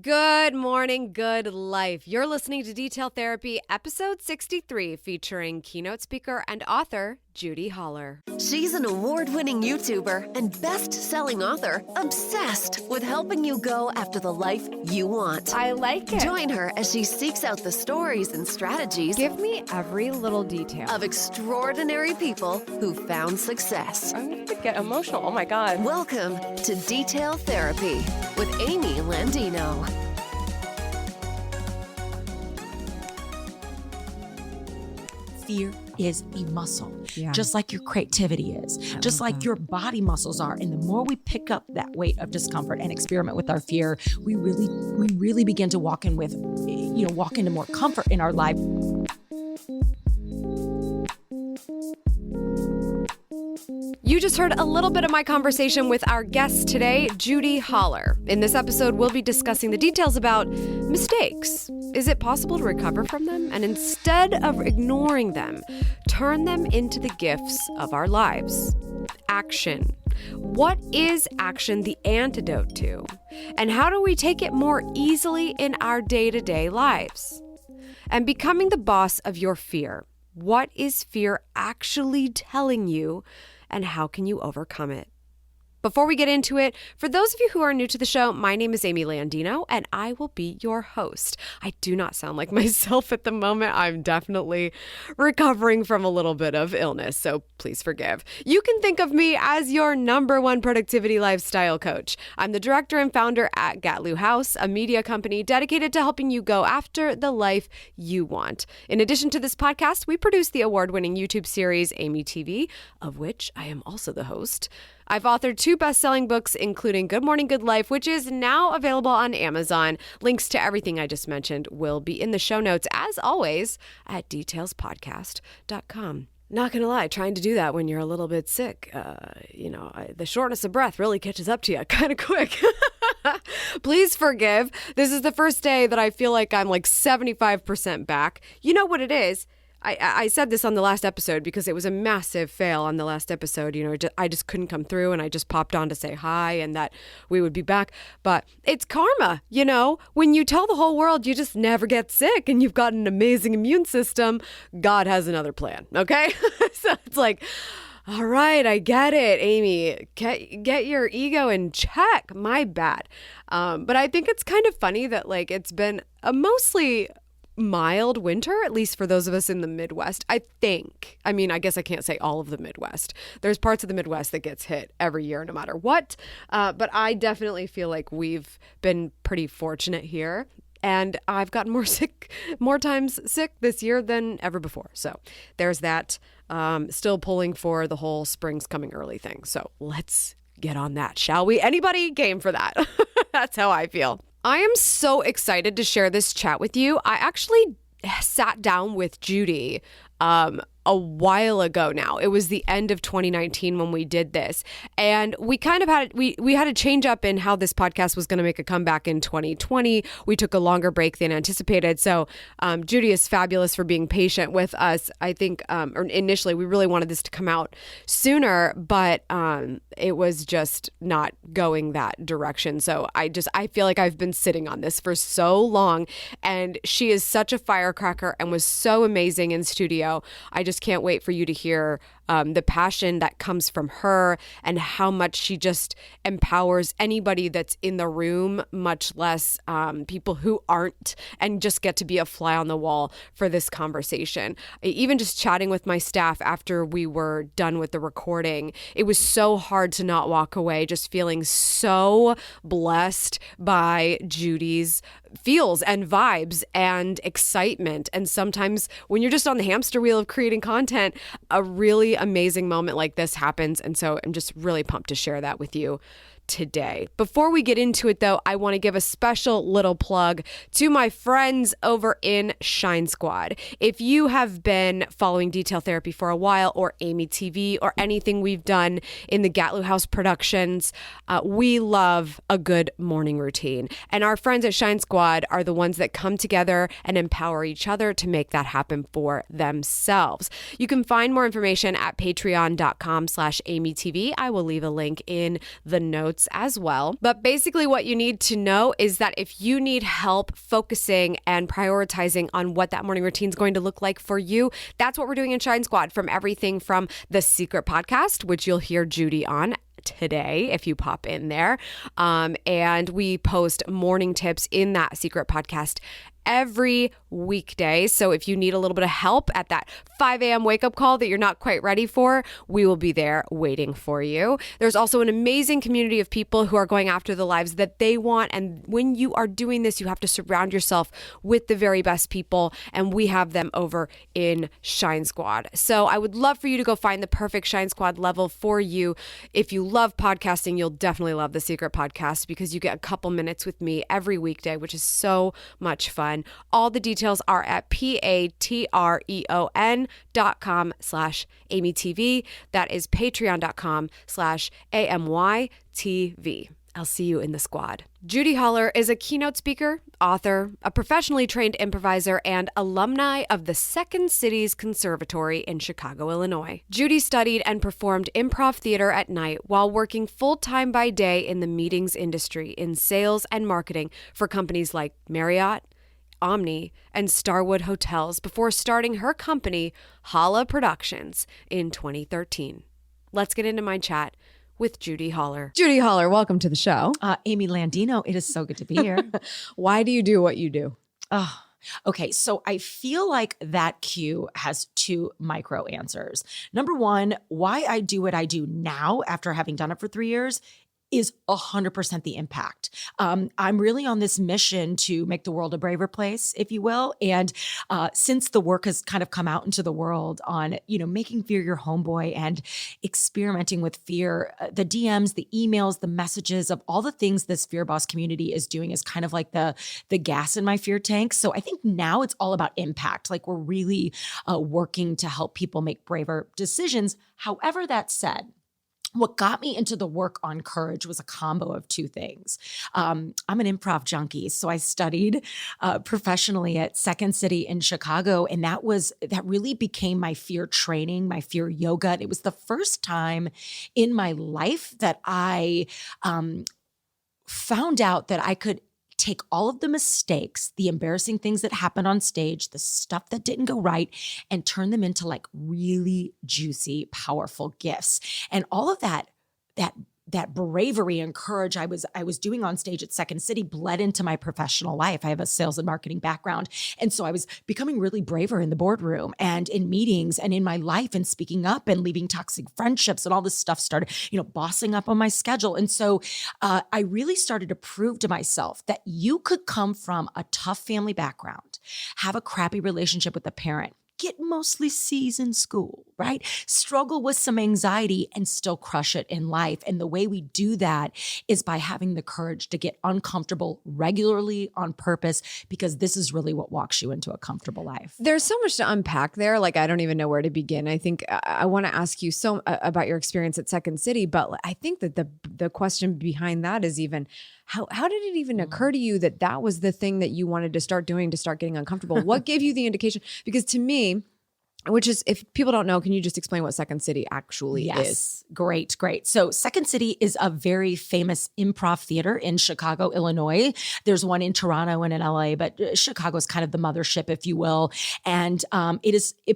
Good morning, good life. You're listening to Detail Therapy, episode 63, featuring keynote speaker and author Judi Holler. She's an award-winning YouTuber and best-selling author, obsessed with helping you go after the life you want. I like it. Join her as she seeks out the stories and strategies. Give me every little detail. Of extraordinary people who found success. I'm going to get emotional. Oh my God. Welcome to Detail Therapy with Amy Landino. Fear is a muscle, just like your creativity is, just like your body muscles are. And the more we pick up that weight of discomfort and experiment with our fear, we really begin to walk into more comfort in our life. You just heard a little bit of my conversation with our guest today, Judi Holler. In this episode, we'll be discussing the details about mistakes. Is it possible to recover from them? And instead of ignoring them, turn them into the gifts of our lives. Action. What is action the antidote to? And how do we take it more easily in our day-to-day lives? And becoming the boss of your fear. What is fear actually telling you, and how can you overcome it? Before we get into it, for those of you who are new to the show, my name is Amy Landino, and I will be your host. I do not sound like myself at the moment. I'm definitely recovering from a little bit of illness, so please forgive. You can think of me as your #1 productivity lifestyle coach. I'm the director and founder at Gatlu House, a media company dedicated to helping you go after the life you want. In addition to this podcast, we produce the award-winning YouTube series AMYTV, of which I am also the host. I've authored 2 best-selling books, including Good Morning, Good Life, which is now available on Amazon. Links to everything I just mentioned will be in the show notes, as always, at detailspodcast.com. Not gonna lie, trying to do that when you're a little bit sick, the shortness of breath really catches up to you kind of quick. Please forgive. This is the first day that I feel like I'm like 75% back. You know what it is? I said this on the last episode because it was a massive fail on the last episode. I just couldn't come through, and I just popped on to say hi and that we would be back. But it's karma, when you tell the whole world you just never get sick and you've got an amazing immune system, God has another plan, okay? So it's like, all right, I get it, Amy. Get your ego in check. My bad. But I think it's kind of funny that it's been a mostly mild winter, at least for those of us in the Midwest, I think. I mean, I guess I can't say all of the Midwest. There's parts of the Midwest that gets hit every year, no matter what. But I definitely feel like we've been pretty fortunate here. And I've gotten more times sick this year than ever before. So there's that. Still pulling for the whole spring's coming early thing. So let's get on that, shall we? Anybody game for that? That's how I feel. I am so excited to share this chat with you. I actually sat down with Judi a while ago now. It was the end of 2019 when we did this. And we kind of had, we had a change up in how this podcast was going to make a comeback in 2020. We took a longer break than anticipated. So Judi is fabulous for being patient with us. I think initially we really wanted this to come out sooner, but it was just not going that direction. So I feel like I've been sitting on this for so long, and she is such a firecracker and was so amazing in studio. I just can't wait for you to hear the passion that comes from her and how much she just empowers anybody that's in the room, much less people who aren't, and just get to be a fly on the wall for this conversation. Even just chatting with my staff after we were done with the recording, it was so hard to not walk away just feeling so blessed by Judi's feels and vibes and excitement. And sometimes when you're just on the hamster wheel of creating content, a really amazing moment like this happens. And so I'm just really pumped to share that with you today. Before we get into it, though, I want to give a special little plug to my friends over in Shine Squad. If you have been following Detail Therapy for a while, or AMYTV, or anything we've done in the Gatlu House productions, we love a good morning routine. And our friends at Shine Squad are the ones that come together and empower each other to make that happen for themselves. You can find more information at patreon.com/AMYTV. I will leave a link in the notes notes as well. But basically what you need to know is that if you need help focusing and prioritizing on what that morning routine is going to look like for you, that's what we're doing in Shine Squad, from everything from the Secret podcast, which you'll hear Judi on today if you pop in there. And we post morning tips in that Secret podcast every weekday. So if you need a little bit of help at that 5 a.m. wake up call that you're not quite ready for, we will be there waiting for you. There's also an amazing community of people who are going after the lives that they want. And when you are doing this, you have to surround yourself with the very best people. And we have them over in Shine Squad. So I would love for you to go find the perfect Shine Squad level for you. If you love podcasting, you'll definitely love the Secret podcast because you get a couple minutes with me every weekday, which is so much fun. All the details are at patreon.com/AMYTV. That is patreon.com/AMYTV. I'll see you in the squad. Judi Holler is a keynote speaker, author, a professionally trained improviser, and alumni of the Second City's Conservatory in Chicago, Illinois. Judi studied and performed improv theater at night while working full-time by day in the meetings industry in sales and marketing for companies like Marriott, Omni, and Starwood Hotels before starting her company, Holla Productions, in 2013. Let's get into my chat with Judi Holler. Judi Holler, welcome to the show. Amy Landino, it is so good to be here. Why do you do what you do? Okay, so I feel like that cue has two micro answers. Number one, why I do what I do now after having done it for 3 years is 100% the impact. I'm really on this mission to make the world a braver place, if you will. And since the work has kind of come out into the world on, making fear your homeboy and experimenting with fear, the DMs, the emails, the messages of all the things this Fear Boss community is doing is kind of like the gas in my fear tank. So I think now it's all about impact. Like we're really working to help people make braver decisions. However, that said, what got me into the work on courage was a combo of two things. I'm an improv junkie, so I studied professionally at Second City in Chicago, and that really became my fear training, my fear yoga. It was the first time in my life that I found out that I could take all of the mistakes, the embarrassing things that happened on stage, the stuff that didn't go right, and turn them into like really juicy, powerful gifts. And all of that bravery and courage I was doing on stage at Second City bled into my professional life. I have a sales and marketing background. And so I was becoming really braver in the boardroom and in meetings and in my life and speaking up and leaving toxic friendships, and all this stuff started, bossing up on my schedule. And so I really started to prove to myself that you could come from a tough family background, have a crappy relationship with a parent, get mostly C's in school, right? Struggle with some anxiety and still crush it in life. And the way we do that is by having the courage to get uncomfortable regularly on purpose, because this is really what walks you into a comfortable life. There's so much to unpack there. Like, I don't even know where to begin. I think I want to ask you about your experience at Second City, but I think that the question behind that is even, how did it even occur to you that was the thing that you wanted to start doing to start getting uncomfortable? What gave you the indication? Because to me, which is, if people don't know, can you just explain what Second City actually is? Great. So Second City is a very famous improv theater in Chicago, Illinois. There's one in Toronto and in LA, but Chicago is kind of the mothership, if you will. And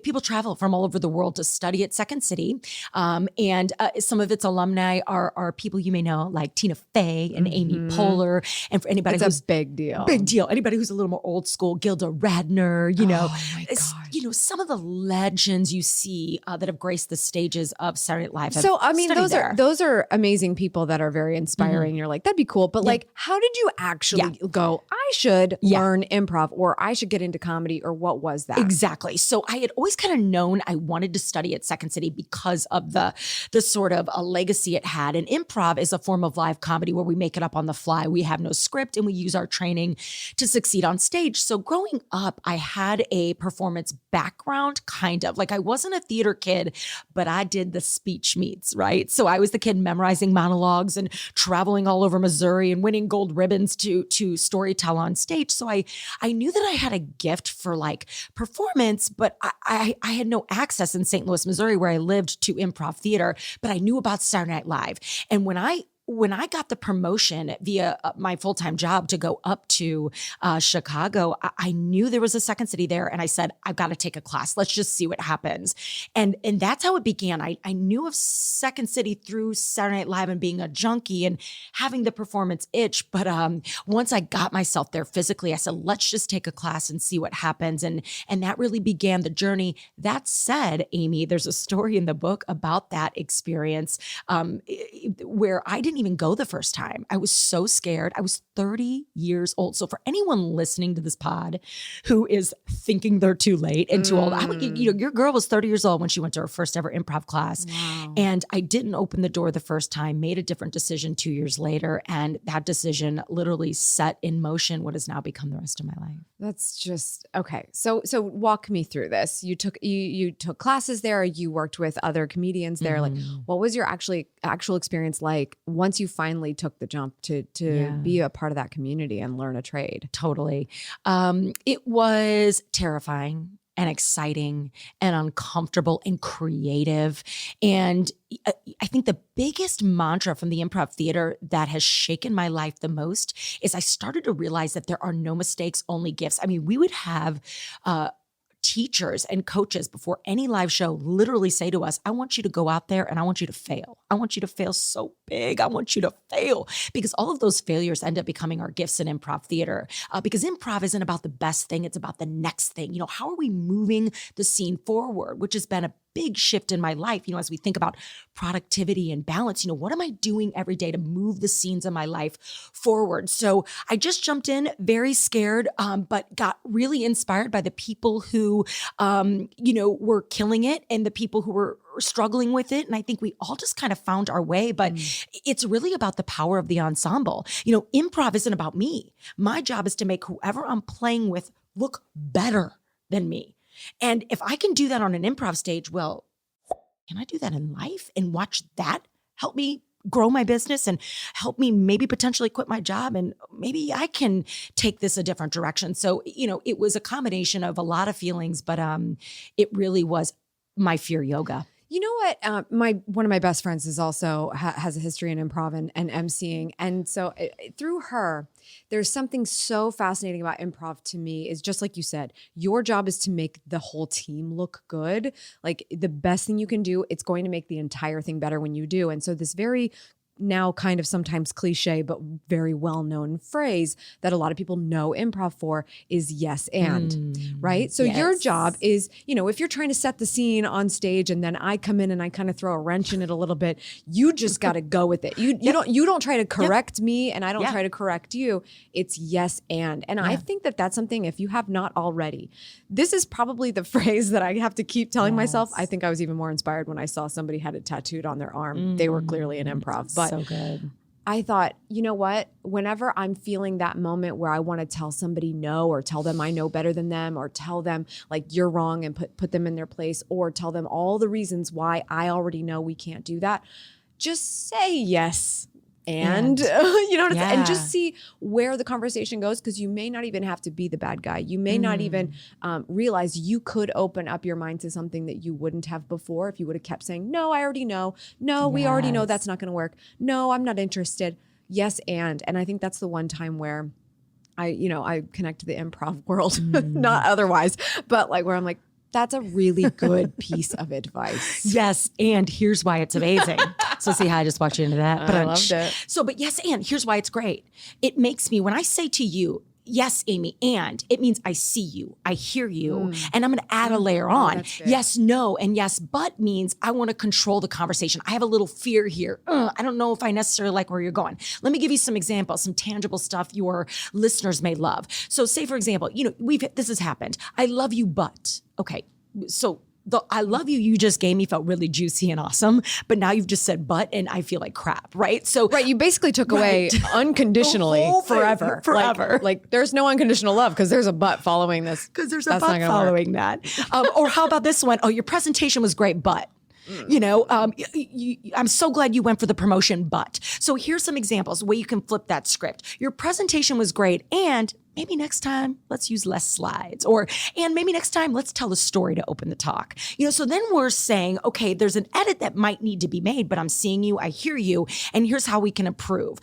people travel from all over the world to study at Second City. And some of its alumni are people you may know, like Tina Fey and Amy Poehler. And for anybody it's a big deal. Anybody who's a little more old school, Gilda Radner, Oh my God. Some of the legends you see that have graced the stages of Saturday Night Live. So, I mean, those are amazing people that are very inspiring. You're like, that'd be cool. But like, how did you actually go, I should learn improv, or I should get into comedy, or what was that? Exactly. So I had always kind of known I wanted to study at Second City because of the sort of a legacy it had. And improv is a form of live comedy where we make it up on the fly. We have no script and we use our training to succeed on stage. So growing up, I had a performance background, kind of. Like, I wasn't a theater kid, but I did the speech meets, right? So I was the kid memorizing monologues and traveling all over Missouri and winning gold ribbons to storytell on stage. So I knew that I had a gift for like performance, but I had no access in St. Louis, Missouri, where I lived, to improv theater, but I knew about Saturday Night Live. And when I when I got the promotion via my full-time job to go up to Chicago, I knew there was a second city there. And I said, I've got to take a class. Let's just see what happens. And that's how it began. I knew of Second City through Saturday Night Live and being a junkie and having the performance itch. But once I got myself there physically, I said, let's just take a class and see what happens. And that really began the journey. That said, Amy, there's a story in the book about that experience where I didn't even go the first time. I was so scared. I was 30 years old. So for anyone listening to this pod who is thinking they're too late and too old, your girl was 30 years old when she went to her first ever improv class. Wow. And I didn't open the door the first time, made a different decision 2 years later. And that decision literally set in motion what has now become the rest of my life. That's just okay. So walk me through this. You took classes there. You worked with other comedians there. Like, what was your actual experience like once you finally took the jump to be a part of that community and learn a trade? Totally. It was terrifying and exciting and uncomfortable and creative. And I think the biggest mantra from the improv theater that has shaken my life the most is I started to realize that there are no mistakes, only gifts. I mean, we would have teachers and coaches before any live show literally say to us, I want you to go out there and I want you to fail. I want you to fail so big. I want you to fail, because all of those failures end up becoming our gifts in improv theater. Because improv isn't about the best thing. It's about the next thing. You know, how are we moving the scene forward, which has been a big shift in my life, you know, as we think about productivity and balance, you know, what am I doing every day to move the scenes of my life forward? So I just jumped in very scared, but got really inspired by the people who, were killing it and the people who were struggling with it. And I think we all just kind of found our way, but it's really about the power of the ensemble. You know, improv isn't about me. My job is to make whoever I'm playing with look better than me. And if I can do that on an improv stage, well, can I do that in life and watch that help me grow my business and help me maybe potentially quit my job? And maybe I can take this a different direction. So, you know, it was a combination of a lot of feelings, but it really was my fear yoga. You know what? One of my best friends is also has a history in improv and emceeing. And so through her, there's something so fascinating about improv to me is just like you said, your job is to make the whole team look good. Like the best thing you can do, it's going to make the entire thing better when you do. And so this very now kind of sometimes cliche, but very well-known phrase that a lot of people know improv for is yes and, right? So your job is, you know, if you're trying to set the scene on stage and then I come in and I kind of throw a wrench in it a little bit, you just got to go with it. You don't try to correct me and I don't try to correct you. It's yes and. And I think that that's something, if you have not already, this is probably the phrase that I have to keep telling myself. I think I was even more inspired when I saw somebody had it tattooed on their arm. They were clearly an improv, but so good. I thought, you know what? Whenever I'm feeling that moment where I want to tell somebody no, or tell them I know better than them, or tell them like you're wrong and put them in their place, or tell them all the reasons why I already know we can't do that, just say yes. And you know, and just see where the conversation goes, because you may not even have to be the bad guy. You may not even realize you could open up your mind to something that you wouldn't have before if you would have kept saying, no, I already know. No, we already know that's not going to work. No, I'm not interested. Yes, and I think that's the one time where I connect to the improv world, not otherwise, but like where I'm like, that's a really good piece of advice. Yes, and here's why it's amazing. So see how I just walked you into that? I loved it. So, but yes, and here's why it's great. It makes me, when I say to you, yes, Amy, and it means I see you, I hear you, and I'm going to add a layer on. Yes, no, and yes, but means I want to control the conversation. I have a little fear here. I don't know if I necessarily like where you're going. Let me give you some examples, some tangible stuff your listeners may love. So say, for example, this has happened. I love you, but, okay, so the I love you just gave me felt really juicy and awesome, but now you've just said but and I feel like crap, right? So you basically took away unconditionally forever. Like there's no unconditional love because there's a but following this. Because there's a but following that. Or how about this one? Oh, your presentation was great, but I'm so glad you went for the promotion, but. So here's some examples where you can flip that script. Your presentation was great, and maybe next time let's use less slides, and maybe next time let's tell a story to open the talk. So then we're saying, okay, there's an edit that might need to be made, but I'm seeing you, I hear you, and here's how we can improve.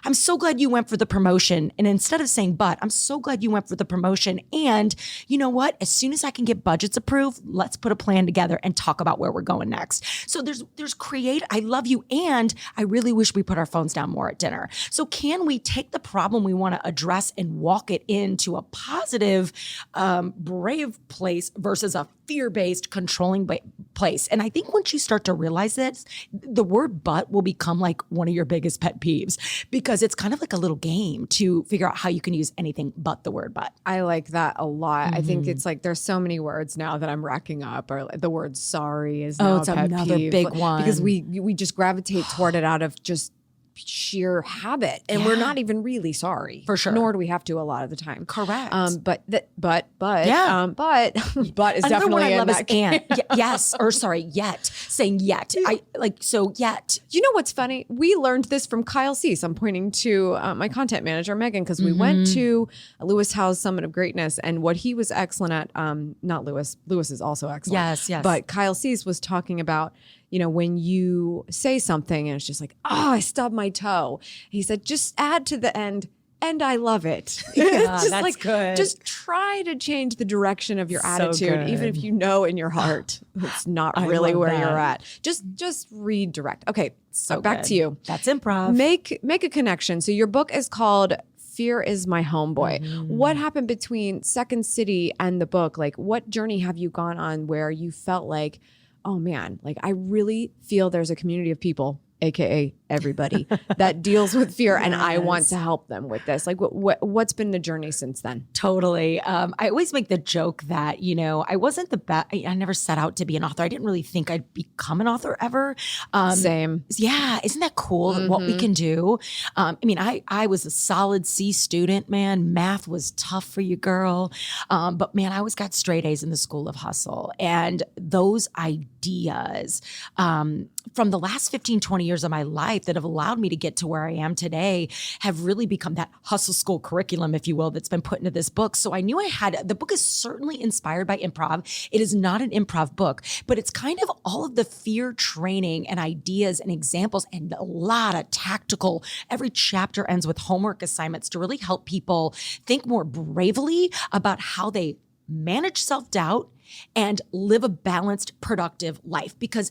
I'm so glad you went for the promotion. And instead of saying, but I'm so glad you went for the promotion. And you know what? As soon as I can get budgets approved, let's put a plan together and talk about where we're going next. So there's create, I love you. And I really wish we put our phones down more at dinner. So can we take the problem we want to address and walk it into a positive, brave place versus a fear-based, controlling place? And I think once you start to realize this, the word but will become like one of your biggest pet peeves, because it's kind of like a little game to figure out how you can use anything but the word but. I like that a lot. I think it's like there's so many words now that I'm racking up, or the word sorry is now it's a pet another peeve, big one. because we just gravitate toward it out of just sheer habit, and we're not even really sorry, for sure, nor do we have to a lot of the time. Correct. But but is another definitely one I love is that and. Yes, or sorry, yet, saying yet. I like, so yet. You know what's funny? We learned this from Kyle Cease. I'm pointing to my content manager, Megan, because we went to Lewis Howe's Summit of Greatness, and what he was excellent at, not Lewis is also excellent. Yes. But Kyle Cease was talking about, when you say something and it's just like, I stubbed my toe. He said, just add to the end, and I love it. Yeah, just that's good. Just try to change the direction of your So attitude, good. even if you know in your heart it's not really where you're at. Just redirect. Okay, so back to you. That's improv. Make a connection. So your book is called Fear is My Homeboy. What happened between Second City and the book? Like, what journey have you gone on where you felt like, oh man, like I really feel there's a community of people, AKA everybody, that deals with fear, and I want to help them with this. Like what's been the journey since then? Totally. I always make the joke that, I wasn't the best. I never set out to be an author. I didn't really think I'd become an author ever. Same. Yeah. Isn't that cool what we can do? I was a solid C student, man. Math was tough for you, girl. But man, I always got straight A's in the School of Hustle. And those ideas, from the last 15, 20 years of my life that have allowed me to get to where I am today have really become that hustle school curriculum, if you will, that's been put into this book. So I knew the book is certainly inspired by improv. It is not an improv book, but it's kind of all of the fear training and ideas and examples and a lot of tactical. Every chapter ends with homework assignments to really help people think more bravely about how they manage self-doubt and live a balanced, productive life. Because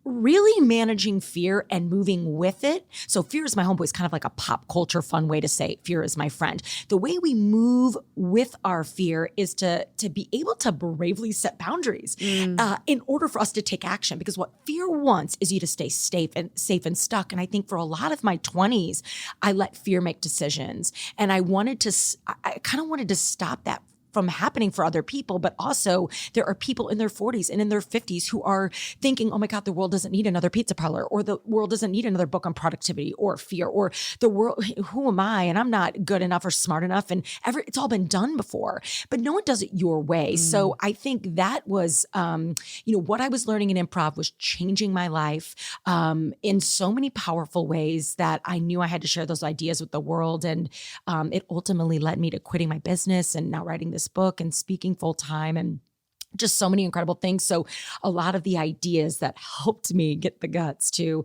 really managing fear and moving with it. So fear is my homeboy is kind of like a pop culture fun way to say fear is my friend. The way we move with our fear is to be able to bravely set boundaries in order for us to take action. Because what fear wants is you to stay safe and stuck. And I think for a lot of my 20s, I let fear make decisions. And I kind of wanted to stop that from happening for other people, but also there are people in their 40s and in their 50s who are thinking, oh my God, the world doesn't need another pizza parlor, or the world doesn't need another book on productivity or fear, or the world, who am I? And I'm not good enough or smart enough. And it's all been done before, but no one does it your way. So I think that was, what I was learning in improv was changing my life in so many powerful ways that I knew I had to share those ideas with the world. And it ultimately led me to quitting my business and now writing this book and speaking full time and just so many incredible things. So a lot of the ideas that helped me get the guts to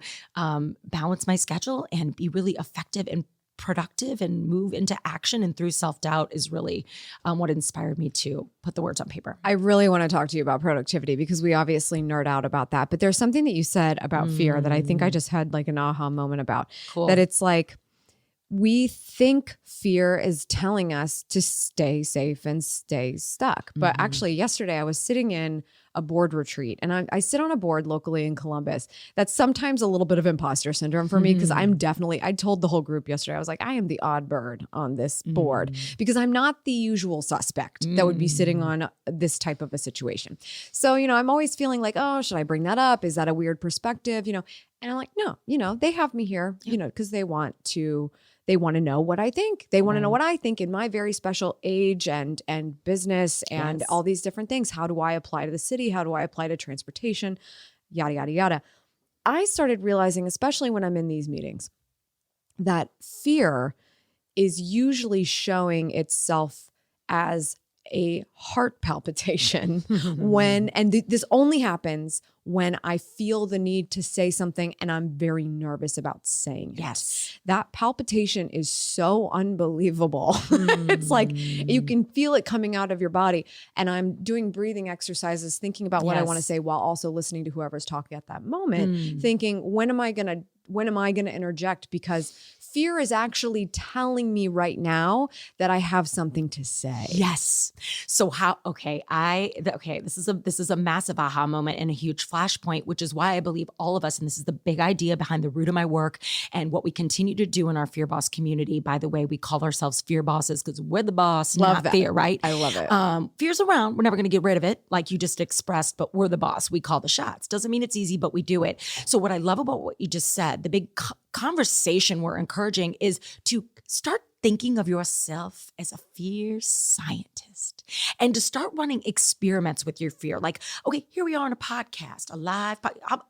balance my schedule and be really effective and productive and move into action and through self-doubt is really what inspired me to put the words on paper. I really want to talk to you about productivity because we obviously nerd out about that. But there's something that you said about fear that I think I just had like an aha moment about. Cool. That it's like, we think fear is telling us to stay safe and stay stuck. But actually yesterday I was sitting in a board retreat, and I sit on a board locally in Columbus. That's sometimes a little bit of imposter syndrome for me because I told the whole group yesterday, I was like, I am the odd bird on this board because I'm not the usual suspect that would be sitting on this type of a situation. So, I'm always feeling like, oh, should I bring that up? Is that a weird perspective? And I'm like, no, they have me here, because they want to know what I think. They want to know what I think in my very special age and business and all these different things. How do I apply to the city? How do I apply to transportation? Yada, yada, yada. I started realizing, especially when I'm in these meetings, that fear is usually showing itself as a heart palpitation this only happens when I feel the need to say something and I'm very nervous about saying it. Yes. That palpitation is so unbelievable. It's like you can feel it coming out of your body. And I'm doing breathing exercises, thinking about what I want to say while also listening to whoever's talking at that moment, thinking, when am I going to interject? Because fear is actually telling me right now that I have something to say. Yes. So this is a massive aha moment and a huge flashpoint, which is why I believe all of us, and this is the big idea behind the root of my work and what we continue to do in our Fear Boss community. By the way, we call ourselves Fear Bosses because we're the boss, not fear, right? I love it. Fear's around. We're never going to get rid of it, like you just expressed, but we're the boss. We call the shots. Doesn't mean it's easy, but we do it. So what I love about what you just said, the big conversation we're encouraging is to start thinking of yourself as a fear scientist and to start running experiments with your fear. Like, okay, here we are on a podcast, a live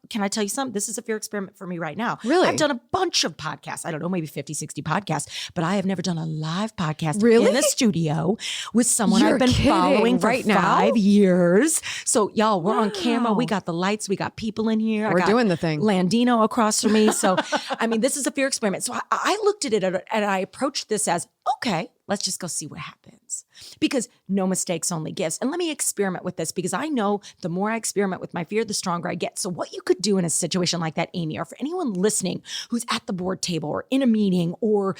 can I tell you something? This is a fear experiment for me right now. Really? I've done a bunch of podcasts. I don't know, maybe 50, 60 podcasts, but I have never done a live podcast in a studio with someone I've been following for right now? 5 years. So y'all, we're on camera. We got the lights. We got people in here. We're doing the thing. Landino across from me. So, I mean, this is a fear experiment. So I looked at it and I approached this as, okay, let's just go see what happens. Because no mistakes, only gifts. And let me experiment with this because I know the more I experiment with my fear, the stronger I get. So what you could do in a situation like that, Amy, or for anyone listening who's at the board table or in a meeting or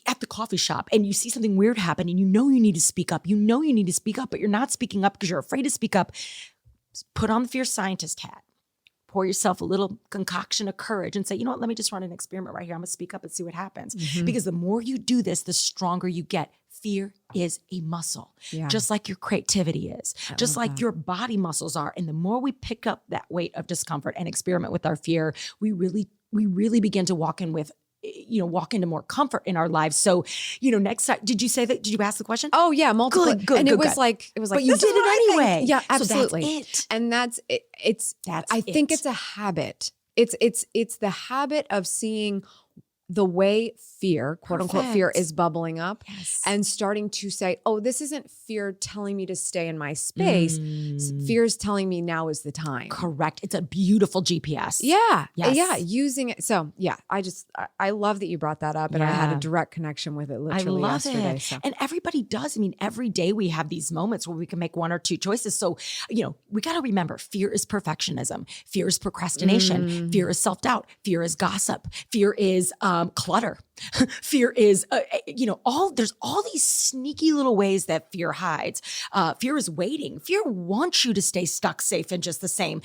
at the coffee shop and you see something weird happen and you know you need to speak up, but you're not speaking up because you're afraid to speak up, put on the fear scientist hat. Pour yourself a little concoction of courage and say, you know what, let me just run an experiment right here. I'm going to speak up and see what happens. Because the more you do this, the stronger you get. Fear is a muscle, just like your creativity is, just like your body muscles are. And the more we pick up that weight of discomfort and experiment with our fear, we really begin to walk into more comfort in our lives. So, next time, did you ask the question? Oh yeah, multiple. Good. And it was like, but you did it anyway. Yeah, absolutely. So that's it. And I think it's a habit. It's the habit of seeing the way fear, quote unquote, fear is bubbling up and starting to say, oh, this isn't fear telling me to stay in my space. Fear is telling me now is the time. Correct. It's a beautiful GPS. Yeah. Yes. Yeah. Using it. So yeah, I love that you brought that up and I had a direct connection with it literally yesterday. So. And everybody does. I mean, every day we have these moments where we can make one or two choices. So, we got to remember fear is perfectionism. Fear is procrastination. Fear is self-doubt. Fear is gossip. Fear is clutter. Fear is, there's all these sneaky little ways that fear hides. Fear is waiting. Fear wants you to stay stuck, safe, and just the same.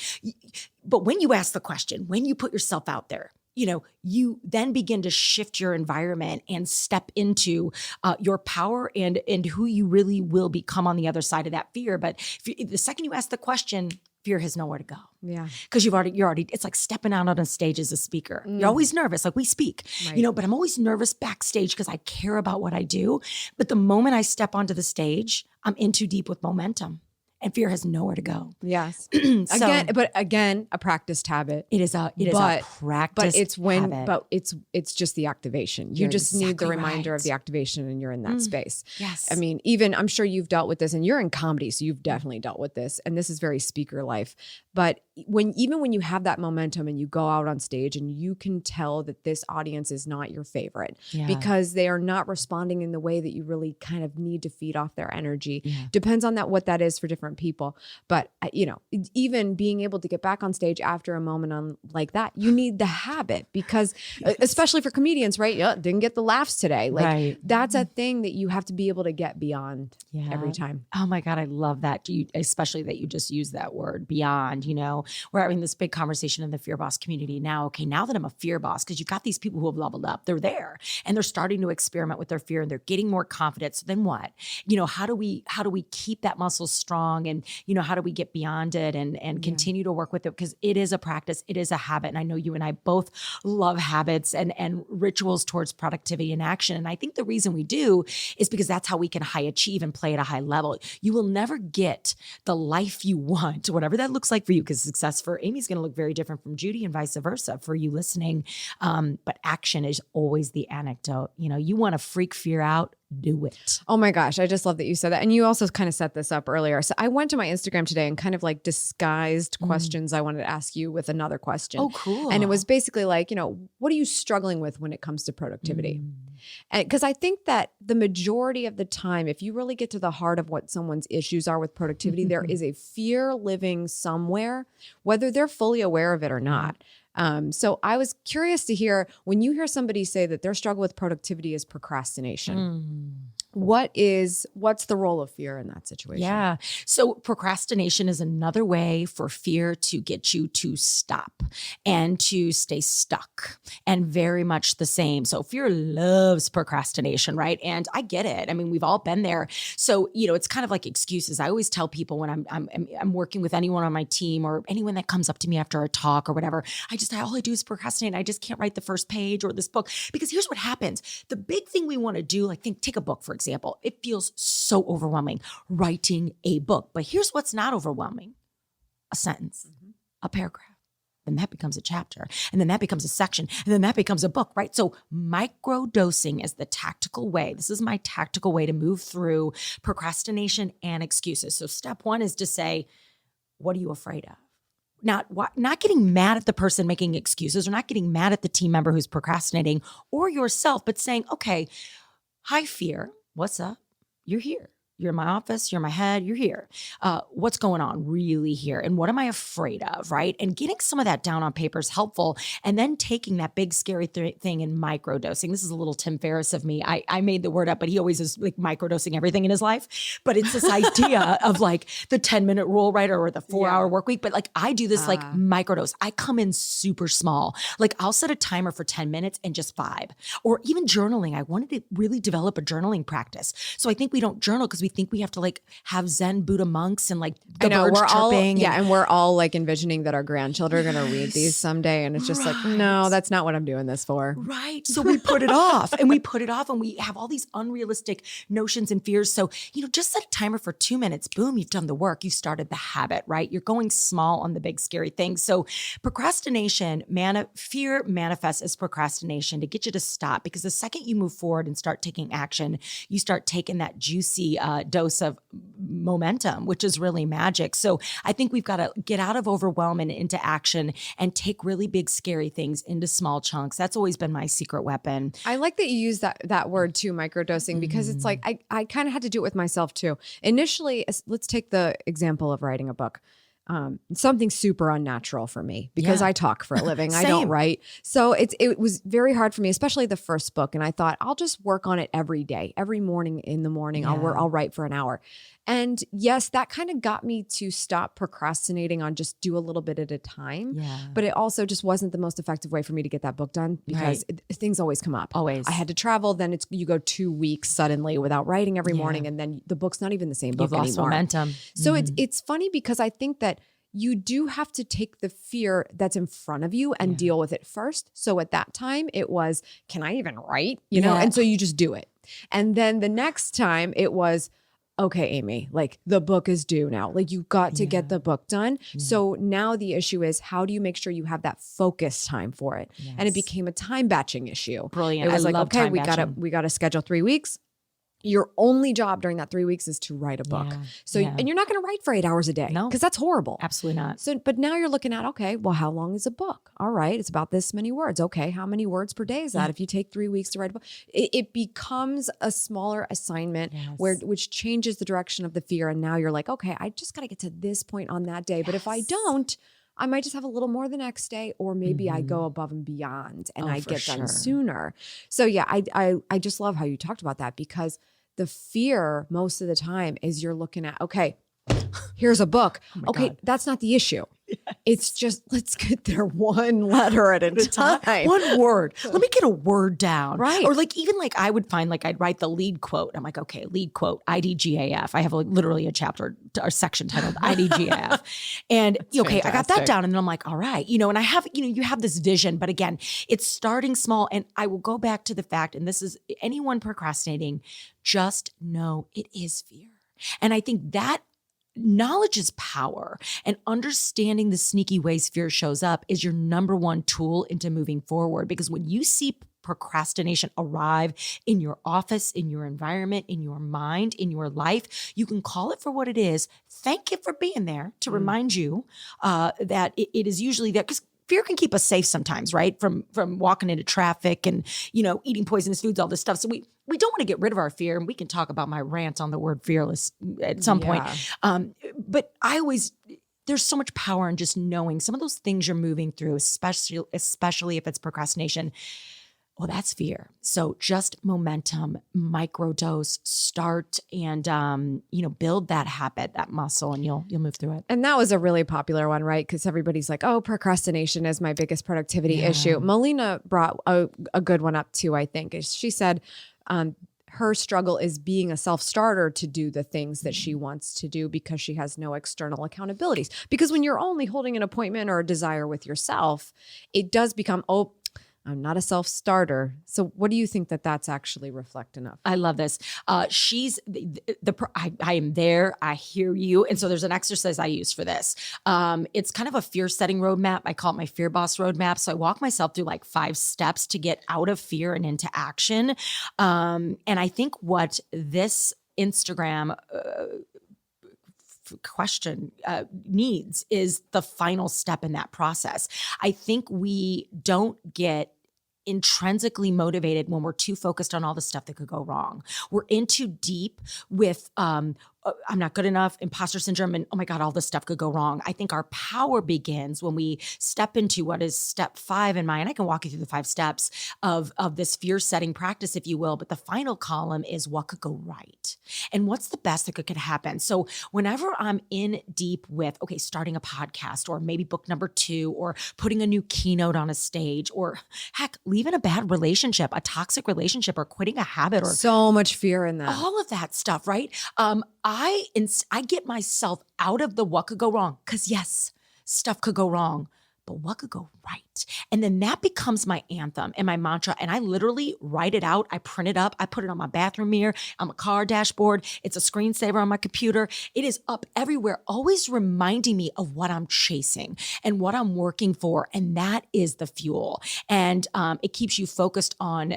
But when you ask the question, when you put yourself out there, you then begin to shift your environment and step into your power and who you really will become on the other side of that fear. But the second you ask the question, fear has nowhere to go. Yeah. Because you're already, it's like stepping out on a stage as a speaker. You're always nervous, like we speak, but I'm always nervous backstage because I care about what I do. But the moment I step onto the stage, I'm in too deep with momentum. And fear has nowhere to go. Yes. Again, a practiced habit. It is a practice habit. But it's just the activation. You just need the reminder of the activation and you're in that space. Yes. I mean, even I'm sure you've dealt with this and you're in comedy, so you've definitely dealt with this. And this is very speaker life. But when you have that momentum and you go out on stage and you can tell that this audience is not your favorite because they are not responding in the way that you really kind of need to feed off their energy. Yeah. Depends on what that is for different people. But, even being able to get back on stage after a moment like that, you need the habit because especially for comedians, right? Yeah, didn't get the laughs today. Like that's a thing that you have to be able to get beyond every time. Oh my God. I love that. Especially that you just use that word beyond, we're having this big conversation in the Fear Boss community now. Okay. Now that I'm a fear boss, because you've got these people who have leveled up, they're there and they're starting to experiment with their fear and they're getting more confident. So then what, how do we keep that muscle strong? And, how do we get beyond it and continue to work with it? Because it is a practice. It is a habit. And I know you and I both love habits and rituals towards productivity and action. And I think the reason we do is because that's how we can high achieve and play at a high level. You will never get the life you want, whatever that looks like for you, because success for Amy's going to look very different from Judi and vice versa for you listening. But action is always the anecdote. You want to freak fear out, do it. Oh my gosh. I just love that you said that. And you also kind of set this up earlier. So I went to my Instagram today and kind of like disguised questions I wanted to ask you with another question. Oh, cool. And it was basically like, what are you struggling with when it comes to productivity? And because I think that the majority of the time, if you really get to the heart of what someone's issues are with productivity, there is a fear living somewhere, whether they're fully aware of it or not. So I was curious to hear, when you hear somebody say that their struggle with productivity is procrastination, what's the role of fear in that situation? Yeah. So procrastination is another way for fear to get you to stop and to stay stuck, and very much the same. So fear loves procrastination, right? And I get it. I mean, we've all been there. So, it's kind of like excuses. I always tell people when I'm working with anyone on my team or anyone that comes up to me after a talk or whatever, all I do is procrastinate. I just can't write the first page or this book, because here's what happens. The big thing we want to do, like take a book, for example. It feels so overwhelming writing a book, but here's what's not overwhelming: a sentence, a paragraph. Then that becomes a chapter, and then that becomes a section, and then that becomes a book, right? So micro dosing is the tactical way. This is my tactical way to move through procrastination and excuses. So step one is to say, what are you afraid of? Not getting mad at the person making excuses, or not getting mad at the team member who's procrastinating, or yourself, but saying, okay, hi, fear. What's up? You're here. You're in my office. You're in my head. You're here. What's going on really here? And what am I afraid of, right? And getting some of that down on paper is helpful. And then taking that big, scary thing and microdosing. This is a little Tim Ferriss of me. I made the word up, but he always is like microdosing everything in his life. But it's this idea of like the 10-minute rule, right? Or the 4-hour work week. But like I do this like microdose. I come in super small. Like I'll set a timer for 10 minutes and just 5. Or even journaling. I wanted to really develop a journaling practice. So I think we don't journal because we think we have to like have Zen Buddha monks and like the birds chirping. And we're all like envisioning that our grandchildren are going to read these someday. And it's just like, no, that's not what I'm doing this for. Right. So we put it off and we have all these unrealistic notions and fears. So, just set a timer for 2 minutes. Boom, you've done the work. You started the habit, right? You're going small on the big scary things. So procrastination, fear manifests as procrastination to get you to stop, because the second you move forward and start taking action, you start taking that juicy dose of momentum, which is really magic. So I think we've got to get out of overwhelm and into action and take really big, scary things into small chunks. That's always been my secret weapon. I like that you use that word too, microdosing, because it's like, I kind of had to do it with myself too. Initially, let's take the example of writing a book. Something super unnatural for me because I talk for a living. I don't write. So it was very hard for me, especially the first book. And I thought, I'll just work on it every day, every morning in the morning. I'll write for an hour. And yes, that kind of got me to stop procrastinating on just do a little bit at a time. Yeah. But it also just wasn't the most effective way for me to get that book done, because things always come up. Always. I had to travel. Then you go 2 weeks suddenly without writing every morning. And then the book's not even the same book You've lost anymore. Momentum. So it's funny, because I think that you do have to take the fear that's in front of you and deal with it first. So at that time it was, can I even write? You know? And so you just do it. And then the next time it was, okay, Amy, like the book is due now. Like you've got to get the book done. So now the issue is, how do you make sure you have that focus time for it? Yes. And it became a time batching issue. Brilliant. It was okay, we gotta schedule 3 weeks. Your only job during that 3 weeks is to write a book. So, and you're not going to write for 8 hours a day. No, because that's horrible. Absolutely not. So, but now you're looking at, okay, well, how long is a book? All right. It's about this many words. Okay. How many words per day is that? If you take 3 weeks to write a book, it becomes a smaller assignment which changes the direction of the fear. And now you're like, okay, I just got to get to this point on that day. But if I don't, I might just have a little more the next day, or maybe I go above and beyond and I get done sooner. So yeah, I just love how you talked about that, because the fear most of the time is you're looking at, okay, here's a book. God. That's not the issue. Yes. It's just, let's get there one letter at a time. One word. Let me get a word down. Right. Or like, even like I would find, like I'd write the lead quote. I'm like, okay, lead quote, IDGAF. I have literally a chapter or section titled IDGAF. And okay, I got that down. And then I'm like, all right, and I have, you have this vision, but again, it's starting small. And I will go back to the fact, and this is anyone procrastinating, just know it is fear. And I think that knowledge is power, and understanding the sneaky ways fear shows up is your number one tool into moving forward. Because when you see procrastination arrive in your office, in your environment, in your mind, in your life, you can call it for what it is. Thank it for being there to remind you that it is usually there, because fear can keep us safe sometimes, right? From walking into traffic and, eating poisonous foods, all this stuff. So we don't want to get rid of our fear. And we can talk about my rant on the word fearless at some point. But there's so much power in just knowing some of those things you're moving through, especially if it's procrastination. Well, that's fear. So just momentum, microdose, start, and build that habit, that muscle, and you'll move through it. And that was a really popular one, right? Because everybody's like, "Oh, procrastination is my biggest productivity issue." Melina brought a good one up too. I think she said her struggle is being a self-starter to do the things that she wants to do because she has no external accountabilities. Because when you're only holding an appointment or a desire with yourself, it does become, I'm not a self-starter. So what do you think that that's actually reflecting of? I love this. She's I am there. I hear you. And so there's an exercise I use for this. It's kind of a fear setting roadmap. I call it my fear boss roadmap. So I walk myself through like 5 steps to get out of fear and into action. And I think what this Instagram question needs is the final step in that process. I think we don't get intrinsically motivated when we're too focused on all the stuff that could go wrong. We're in too deep with I'm not good enough, imposter syndrome, and oh my God, all this stuff could go wrong. I think our power begins when we step into what is step 5 in and I can walk you through the 5 steps of this fear setting practice, if you will. But the final column is what could go right and what's the best that could happen. So whenever I'm in deep with, starting a podcast or maybe book number 2 or putting a new keynote on a stage or heck, leaving a bad relationship, a toxic relationship or quitting a habit or so much fear in that. All of that stuff, right? I get myself out of the what could go wrong, because yes, stuff could go wrong, but what could go right? And then that becomes my anthem and my mantra. And I literally write it out. I print it up. I put it on my bathroom mirror, on my car dashboard. It's a screensaver on my computer. It is up everywhere, always reminding me of what I'm chasing and what I'm working for. And that is the fuel. And it keeps you focused on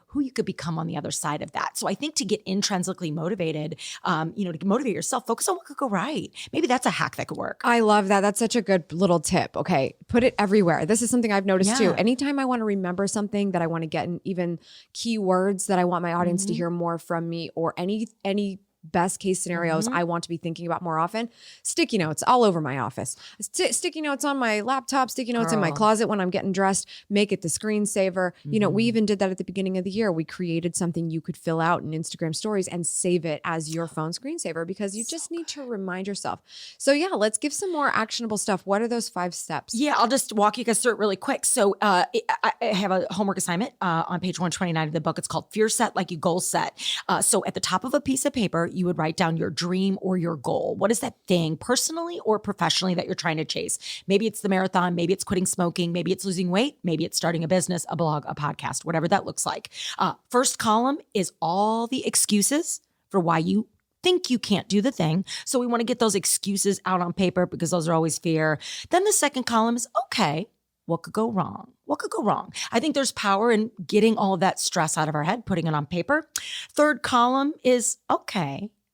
who you could become on the other side of that. So I think to get intrinsically motivated, to motivate yourself, focus on what could go right. Maybe that's a hack that could work. I love that. That's such a good little tip. Okay. Put it everywhere. This is something I've noticed too. Anytime I want to remember something that I want to get in, even keywords that I want my audience to hear more from me, or any best case scenarios I want to be thinking about more often, sticky notes all over my office, sticky notes on my laptop, sticky notes in my closet when I'm getting dressed, make it the screensaver. We even did that at the beginning of the year. We created something you could fill out in Instagram stories and save it as your phone screensaver, because you just need to remind yourself. So let's give some more actionable stuff. What are those 5 steps? Yeah, I'll just walk you guys through it really quick. So I have a homework assignment on page 129 of the book. It's called Fear Set Like You Goal Set. So at the top of a piece of paper, you would write down your dream or your goal. What is that thing personally or professionally that you're trying to chase? Maybe it's the marathon, maybe it's quitting smoking, maybe it's losing weight, maybe it's starting a business, a blog, a podcast, whatever that looks like. First column is all the excuses for why you think you can't do the thing. So we want to get those excuses out on paper because those are always fear. Then the second column is, what could go wrong? What could go wrong? I think there's power in getting all of that stress out of our head, putting it on paper. Third column is,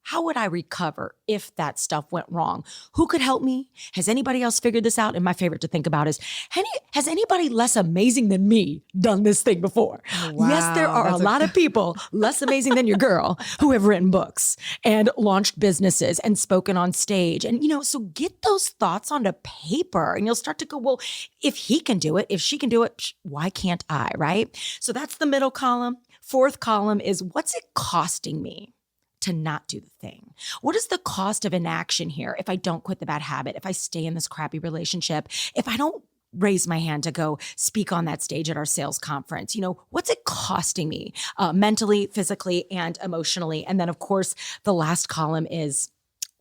how would I recover if that stuff went wrong? Who could help me? Has anybody else figured this out? And my favorite to think about is, has anybody less amazing than me done this thing before? Wow, yes, there are a lot of people less amazing than your girl who have written books and launched businesses and spoken on stage. And, so get those thoughts onto paper and you'll start to go, well, if he can do it, if she can do it, why can't I, right? So that's the middle column. Fourth column is, what's it costing me to not do the thing? What is the cost of inaction here if I don't quit the bad habit, if I stay in this crappy relationship, if I don't raise my hand to go speak on that stage at our sales conference? What's it costing me mentally, physically, and emotionally? And then, of course, the last column is,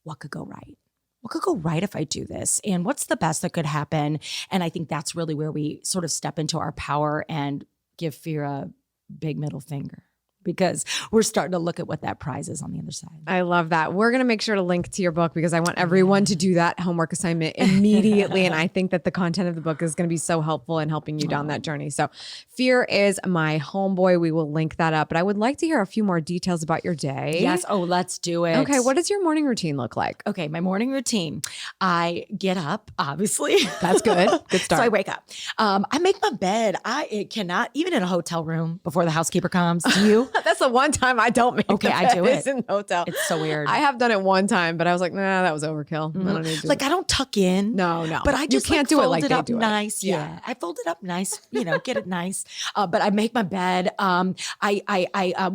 what could go right? What could go right if I do this? And what's the best that could happen? And I think that's really where we sort of step into our power and give fear a big middle finger. because we're starting to look at what that prize is on the other side. I love that. We're going to make sure to link to your book because I want everyone to do that homework assignment immediately. And I think that the content of the book is going to be so helpful in helping you down that journey. So Fear is My Homeboy. We will link that up. But I would like to hear a few more details about your day. Yes. Oh, let's do it. Okay. What does your morning routine look like? Okay. My morning routine. I get up, obviously. That's good. Good start. So I wake up. I make my bed. It cannot, even in a hotel room before the housekeeper comes. Do you? That's the one time I don't make Okay, the I do bed it. in the hotel. It's so weird. I have done it one time, but I was like, nah, that was overkill. I don't need to do Like I don't tuck in. No. But I just you can't like, do it fold like it they up do it. nice. Yeah. I fold it up nice, get it nice. But I make my bed. I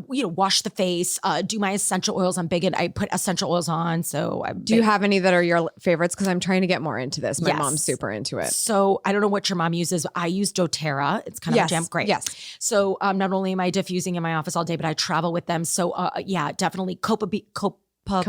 wash the face, do my essential oils. I'm big and I put essential oils on. So Do you have any that are your favorites? Because I'm trying to get more into this. My Yes. mom's super into it. So I don't know what your mom uses. I use doTERRA. It's kind of a jam. Great. Yes. So not only am I diffusing in my office all day, but I travel with them. So definitely Copaiba. I'm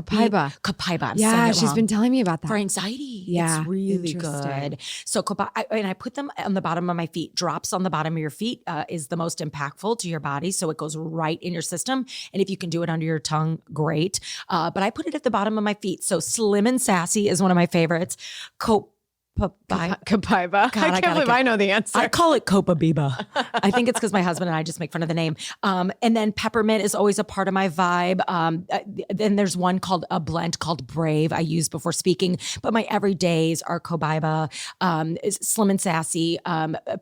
saying Yeah, it she's wrong. been telling me about that. For anxiety. Yeah, It's really interesting. good. So and I put them on the bottom of my feet. Drops on the bottom of your feet is the most impactful to your body. So it goes right in your system. And if you can do it under your tongue, great. But I put it at the bottom of my feet. So Slim and Sassy is one of my favorites. Copaiba. God, I can't believe I know the answer. I call it Copabiba. I think it's because my husband and I just make fun of the name. And then peppermint is always a part of my vibe. Then there's one called a blend called Brave I use before speaking, but my everydays are Copaiba, Slim and Sassy,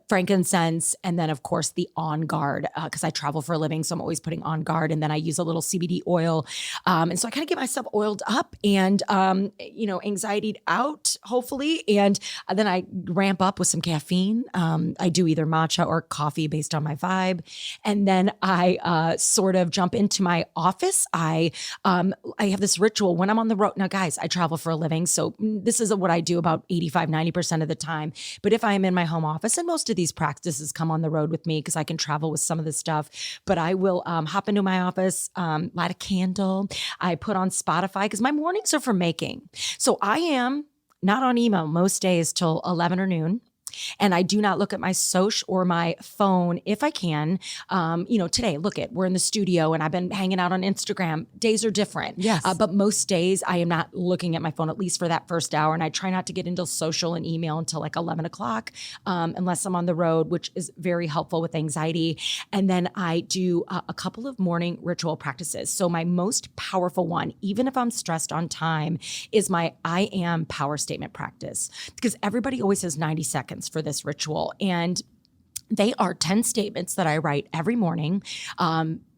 frankincense, and then of course the On Guard because I travel for a living, so I'm always putting On Guard, and then I use a little CBD oil, and so I kind of get myself oiled up and anxiety out, hopefully, and then I ramp up with some caffeine. I do either matcha or coffee based on my vibe. And then I sort of jump into my office. I have this ritual when I'm on the road. Now, guys, I travel for a living. So this is what I do about 85-90% of the time. But if I am in my home office, and most of these practices come on the road with me because I can travel with some of the stuff, but I will hop into my office, light a candle. I put on Spotify because my mornings are for making. So I am not on email most days till 11 or noon. And I do not look at my social or my phone if I can. Today, we're in the studio and I've been hanging out on Instagram. Days are different. Yes. But most days I am not looking at my phone, at least for that first hour. And I try not to get into social and email until like 11 o'clock, unless I'm on the road, which is very helpful with anxiety. And then I do a couple of morning ritual practices. So my most powerful one, even if I'm stressed on time, is my I am power statement practice. Because everybody always has 90 seconds for this ritual. And they are 10 statements that I write every morning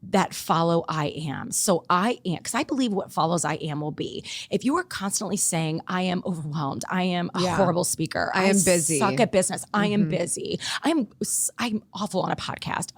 that follow I am. So I am, because I believe what follows I am will be. If you are constantly saying, I am overwhelmed, I am a horrible speaker, I am busy, suck at business, I am busy, I'm awful on a podcast.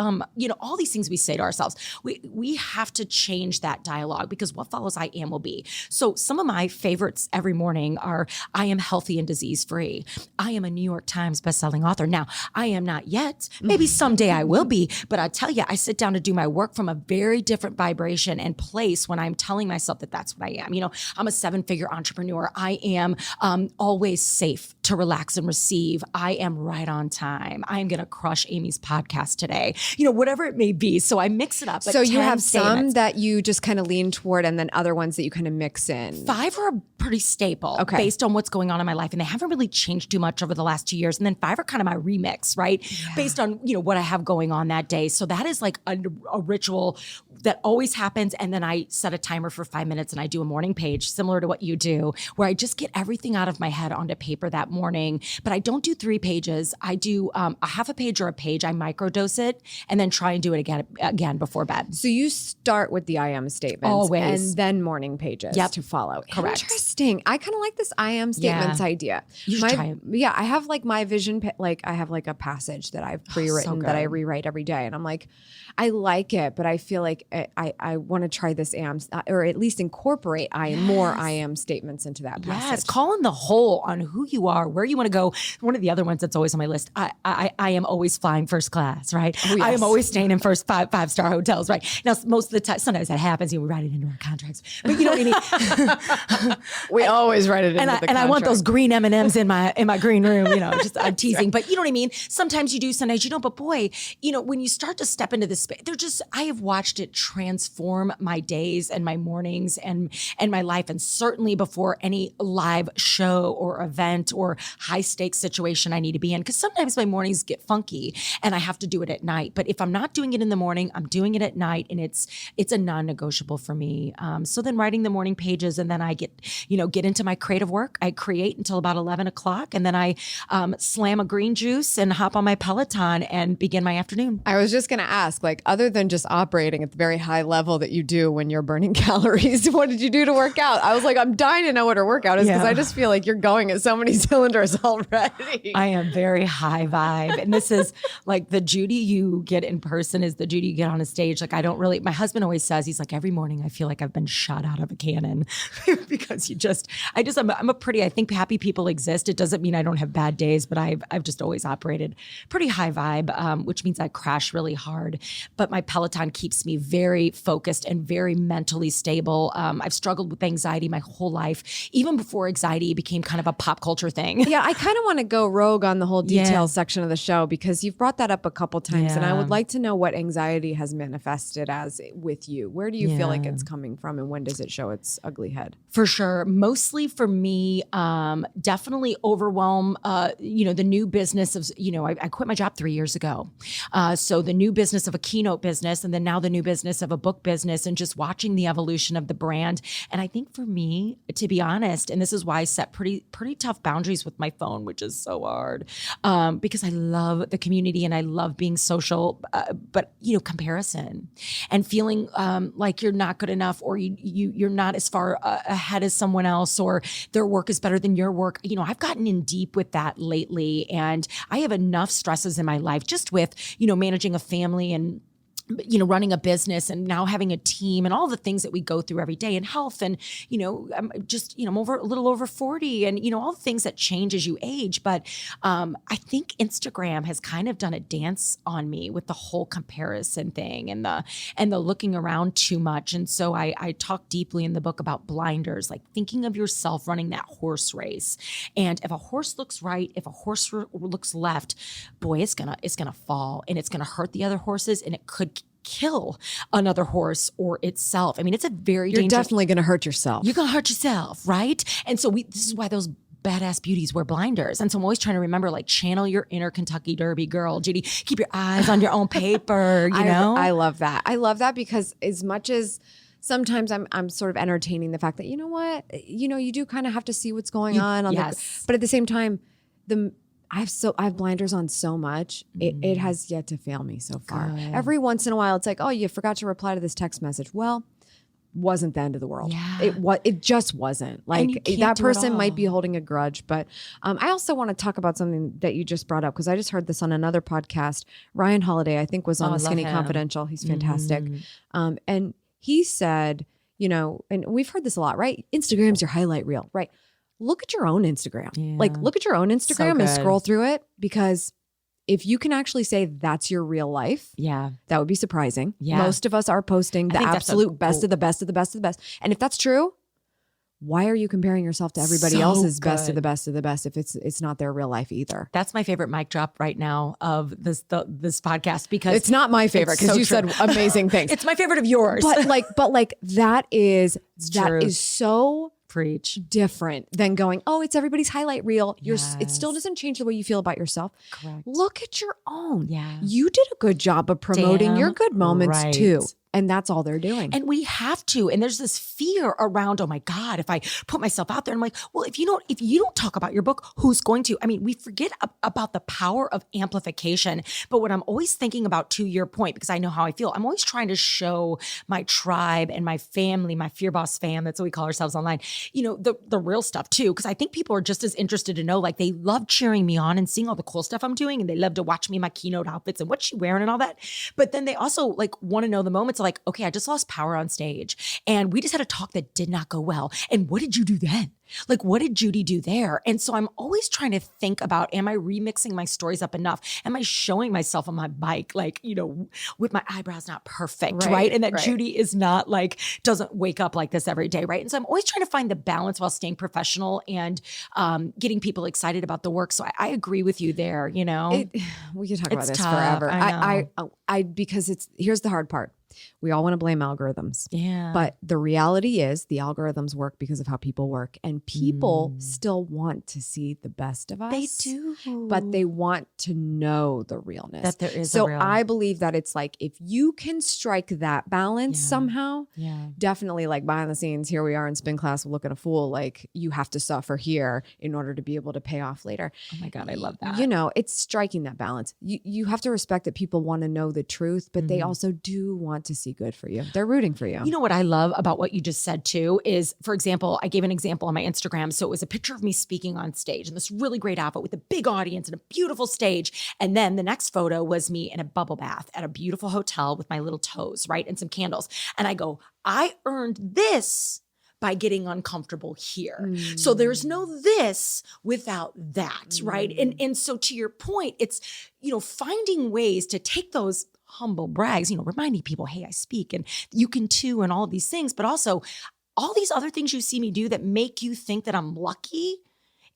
All these things we say to ourselves, we have to change that dialogue because what follows I am will be. So some of my favorites every morning are, I am healthy and disease free. I am a New York Times bestselling author. Now, I am not yet. Maybe someday I will be, but I tell you, I sit down to do my work from a very different vibration and place when I'm telling myself that that's what I am. I'm a 7-figure entrepreneur. I am always safe to relax and receive. I am right on time. I am going to crush Amy's podcast today. Whatever it may be. So I mix it up. So you have some that you just kind of lean toward and then other ones that you kind of mix in. 5 are pretty staple based on what's going on in my life. And they haven't really changed too much over the last 2 years. And then 5 are kind of my remix, right? Yeah. Based on, what I have going on that day. So that is like a ritual that always happens. And then I set a timer for 5 minutes and I do a morning page similar to what you do, where I just get everything out of my head onto paper that morning. But I don't do 3 pages. I do a half a page or a page. I microdose it and then try and do it again before bed. So you start with the I am statements always, and then morning pages to follow. Correct. Interesting. I kind of like this I am statements idea. You should try it. Yeah, I have like my vision, I have like a passage that I've pre-written that I rewrite every day. And I'm like, I like it, but I feel like I want to try this or at least incorporate more I am statements into that passage. Yes, call in the whole on who you are, where you want to go. One of the other ones that's always on my list, I am always flying first class, right? Oh, yes. I am always staying in five-star hotels, right? Now, most of the time, sometimes that happens, we write it into our contracts. But you know what I mean? We always write it into the contract. And I want those green M&Ms in my green room, just I'm teasing. But you know what I mean? Sometimes you do, sometimes you don't. But boy, when you start to step into this space, I have I've watched it transform my days and my mornings and my life. And certainly before any live show or event or high stakes situation I need to be in, because sometimes my mornings get funky and I have to do it at night. But if I'm not doing it in the morning, I'm doing it at night, and it's a non-negotiable for me. So then writing the morning pages, and then I get into my creative work. I create until about 11 o'clock, and then I slam a green juice and hop on my Peloton and begin my afternoon. I was just going to ask, like, other than just operating at the very high level that you do when you're burning calories, what did you do to work out? I was like, I'm dying to know what her workout is, because I just feel like you're going at so many cylinders already. I am very high vibe. And this is like the Judi you get in person is the Judi you get on a stage. Like, I don't really, my husband always says, he's like, every morning I feel like I've been shot out of a cannon because I think happy people exist. It doesn't mean I don't have bad days, but I've just always operated pretty high vibe, which means I crash really hard. But my Peloton keeps me very focused and very mentally stable. I've struggled with anxiety my whole life, even before anxiety became kind of a pop culture thing. Yeah, I kind of want to go rogue on the whole details section of the show, because you've brought that up a couple times, and I would like to know what anxiety has manifested as with you. Where do you feel like it's coming from, and when does it show its ugly head? For sure. Mostly for me, definitely overwhelm, the new business of, I quit my job 3 years ago. So the new business of a keynote business, and then now the new business of a book business, and just watching the evolution of the brand. And I think for me, to be honest, and this is why I set pretty tough boundaries with my phone, which is so hard, because I love the community and I love being social, but comparison and feeling like you're not good enough, or you're not as far ahead as someone else, or their work is better than your work. I've gotten in deep with that lately, and I have enough stresses in my life just with, managing a family and running a business, and now having a team, and all the things that we go through every day, and health, and I'm a little over 40, and all the things that change as you age. But I think Instagram has kind of done a dance on me with the whole comparison thing and the looking around too much. And so I talk deeply in the book about blinders, like thinking of yourself running that horse race. And if a horse looks right, if a horse looks left, boy, it's gonna fall, and it's gonna hurt the other horses, and it could kill another horse or itself. I mean, it's a very You're dangerous. definitely going to hurt yourself. You're going to hurt yourself, right? And so this is why those badass beauties wear blinders. And so I'm always trying to remember, like, channel your inner Kentucky Derby girl, Judi. Keep your eyes on your own paper, I love that. I love that, because as much as sometimes I'm sort of entertaining the fact that, you know what, you do kind of have to see what's going on. But at the same time, I have blinders on so much. It has yet to fail me so far. Good. Every once in a while, it's like, oh, you forgot to reply to this text message. Well, wasn't the end of the world. Yeah. It just wasn't. Like, that person might be holding a grudge. But I also want to talk about something that you just brought up, because I just heard this on another podcast. Ryan Holiday, I think, was on Skinny Confidential. He's fantastic. And he said, and we've heard this a lot, right? Instagram's your highlight reel, right? Look at your own Instagram. Yeah. Like, look at your own Instagram and scroll through it, because if you can actually say that's your real life, that would be surprising. Yeah. Most of us are posting the absolute best of the best of the best of the best. And if that's true, why are you comparing yourself to everybody else's best of the best of the best if it's not their real life either? That's my favorite mic drop right now of this podcast, because it's not my favorite, because you said amazing things. It's my favorite of yours. But that is so Preach. Different than going, oh, it's everybody's highlight reel. It still doesn't change the way you feel about yourself. Correct. Look at your own. Yeah. You did a good job of promoting your good moments too. And that's all they're doing. And we have to. And there's this fear around, oh my God, if I put myself out there, I'm like, well, if you don't talk about your book, who's going to? I mean, we forget about the power of amplification. But what I'm always thinking about, to your point, because I know how I feel, I'm always trying to show my tribe and my family, my Fear Boss fam, that's what we call ourselves online, the real stuff too. Because I think people are just as interested to know, like, they love cheering me on and seeing all the cool stuff I'm doing. And they love to watch me in my keynote outfits and what's she wearing and all that. But then they also want to know the moments, like, okay, I just lost power on stage, and we just had a talk that did not go well. And what did you do then? Like, what did Judi do there? And so I'm always trying to think about, am I remixing my stories up enough? Am I showing myself on my bike, like, with my eyebrows not perfect, right? And that Judi is not doesn't wake up like this every day, right? And so I'm always trying to find the balance while staying professional and getting people excited about the work. So I agree with you there, we could talk about this forever. I because here's the hard part. We all want to blame algorithms. Yeah. But the reality is the algorithms work because of how people work. And people still want to see the best of us. They do. But they want to know the realness. That there is so a real. I believe that it's like, if you can strike that balance somehow, definitely like behind the scenes, here we are in spin class looking a fool. Like, you have to suffer here in order to be able to pay off later. Oh my God, I love that. You know, it's striking that balance. You have to respect that people want to know the truth, but they also do want to see good for you. They're rooting for you. You know what I love about what you just said too is, for example, I gave an example on my Instagram. So it was a picture of me speaking on stage in this really great outfit with a big audience and a beautiful stage. And then the next photo was me in a bubble bath at a beautiful hotel with my little toes, right? And some candles. And I go, I earned this by getting uncomfortable here. So there's no this without that, right? And so to your point, it's, you know, finding ways to take those humble brags, you know, reminding people, hey, I speak and you can too, and all of these things, but also all these other things you see me do that make you think that I'm lucky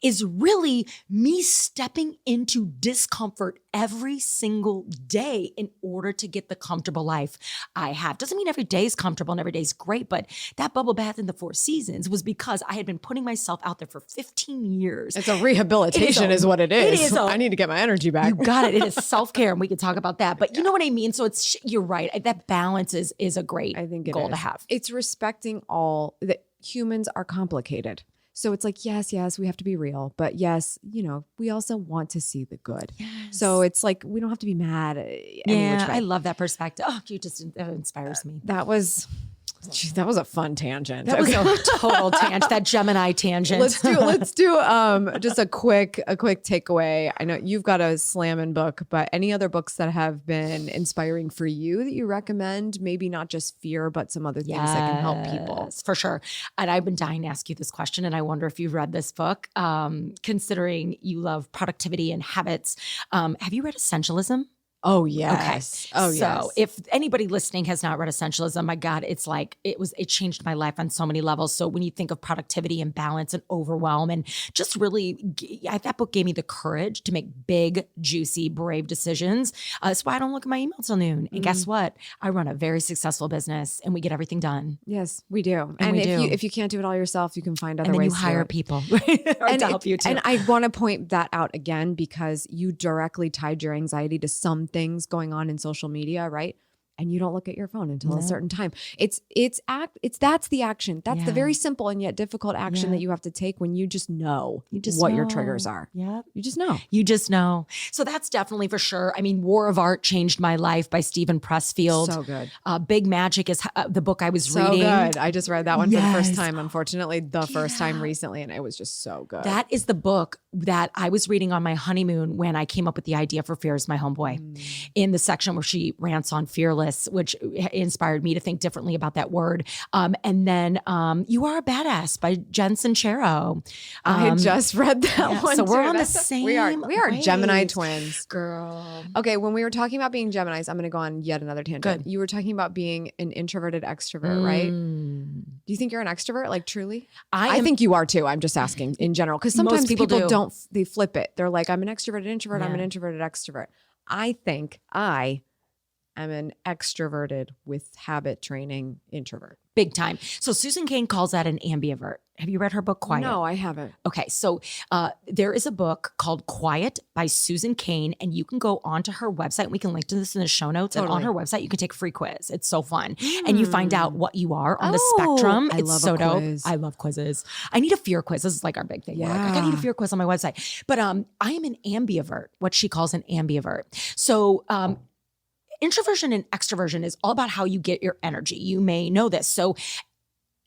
is really me stepping into discomfort every single day in order to get the comfortable life I have. Doesn't mean every day is comfortable and every day is great, but that bubble bath in the Four Seasons was because I had been putting myself out there for 15 years. It's a rehabilitation is what it is. I need to get my energy back. You got it. It is self-care, and we can talk about that. But you know what I mean? So it's, you're right. That balance is a great goal to have. It's respecting all that humans are complicated. So it's like, yes, we have to be real. But yes, you know, we also want to see the good. Yes. So it's like, we don't have to be mad. I love that perspective. Oh, you just inspires me. That was a fun tangent. That was a total tangent. That Gemini tangent. Let's do just a quick takeaway. I know you've got a slamming book, but any other books that have been inspiring for you that you recommend? Maybe not just fear, but some other things that can help people. For sure. And I've been dying to ask you this question, and I wonder if you've read this book. Considering you love productivity and habits, have you read Essentialism? Oh, yes. Okay. So if anybody listening has not read Essentialism, my God, it's like, it changed my life on so many levels. So when you think of productivity and balance and overwhelm, and just really, that book gave me the courage to make big, juicy, brave decisions. That's why I don't look at my emails till noon. And guess what? I run a very successful business and we get everything done. Yes, we do. And if you can't do it all yourself, you can find other ways. And then you hire people to help you too. And I want to point that out again, because you directly tied your anxiety to some things going on in social media, right? And you don't look at your phone until a certain time. That's the action. That's the very simple and yet difficult action that you have to take when you just know what your triggers are. Yeah. You just know. You just know. So that's definitely for sure. I mean, War of Art Changed My Life by Stephen Pressfield. So good. Big Magic is the book I was reading. So good. I just read that one for the first time, unfortunately, the first time recently, and it was just so good. That is the book that I was reading on my honeymoon when I came up with the idea for Fear is My Homeboy. In the section where she rants on fearless, which inspired me to think differently about that word. And then You Are a Badass by Jen Sincero. I just read that one. So we're too. on the same We are waves. Gemini twins. Girl. Okay, when we were talking about being Geminis, I'm going to go on yet another tangent. Good. You were talking about being an introverted extrovert, right? Do you think you're an extrovert, like truly? I think you are too. I'm just asking in general. Because sometimes people don't, they flip it. They're like, I'm an extroverted introvert. I'm an introverted extrovert. I think I'm an extroverted with habit training introvert. Big time. So Susan Cain calls that an ambivert. Have you read her book, Quiet? No, I haven't. Okay. So there is a book called Quiet by Susan Cain, and you can go onto her website. We can link to this in the show notes. Totally. And on her website, you can take a free quiz. It's so fun. And you find out what you are on the spectrum. It's so dope. I love quizzes. I need a fear quiz. This is like our big thing. Yeah. Like, I need a fear quiz on my website. But I am an ambivert, what she calls an ambivert. So introversion and extroversion is all about how you get your energy. You may know this. So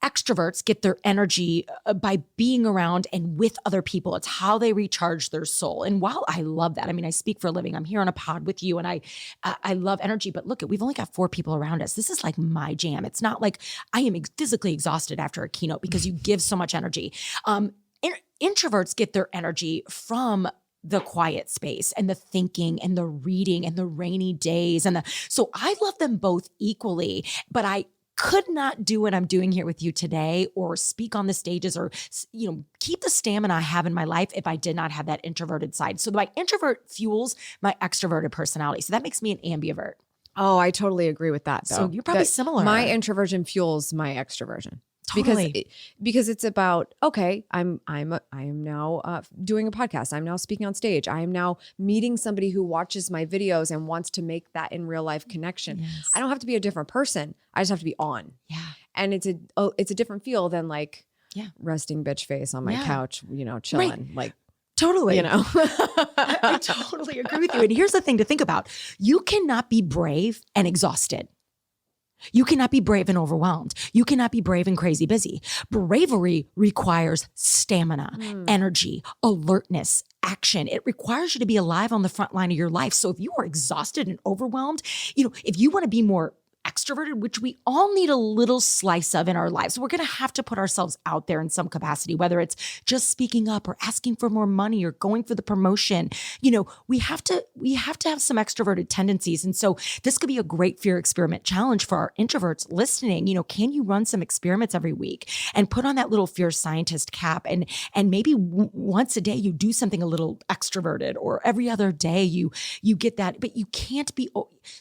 extroverts get their energy by being around and with other people. It's how they recharge their soul. And while I love that, I mean, I speak for a living. I'm here on a pod with you, and I love energy. But look, we've only got 4 people around us. This is like my jam. It's not like I am physically exhausted after a keynote because you give so much energy. Introverts get their energy from the quiet space and the thinking and the reading and the rainy days. So I love them both equally, but I could not do what I'm doing here with you today or speak on the stages or, keep the stamina I have in my life if I did not have that introverted side. So my introvert fuels my extroverted personality. So that makes me an ambivert. Oh, I totally agree with that, though. So you're probably similar. My introversion fuels my extroversion. Totally. Because it's about, okay, I am now doing a podcast. I'm now speaking on stage. I am now meeting somebody who watches my videos and wants to make that in real life connection. Yes. I don't have to be a different person. I just have to be on. Yeah. And it's a different feel than like resting bitch face on my couch, chilling. Right. Like totally. I totally agree with you. And here's the thing to think about. You cannot be brave and exhausted. You cannot be brave and overwhelmed. You cannot be brave and crazy busy. Bravery requires stamina, energy, alertness, action. It requires you to be alive on the front line of your life. So if you are exhausted and overwhelmed, if you want to be more extroverted, which we all need a little slice of in our lives, we're going to have to put ourselves out there in some capacity, whether it's just speaking up or asking for more money or going for the promotion. We have to have some extroverted tendencies. And so this could be a great fear experiment challenge for our introverts listening. Can you run some experiments every week and put on that little fear scientist cap and maybe once a day you do something a little extroverted, or every other day you get that, but you can't be.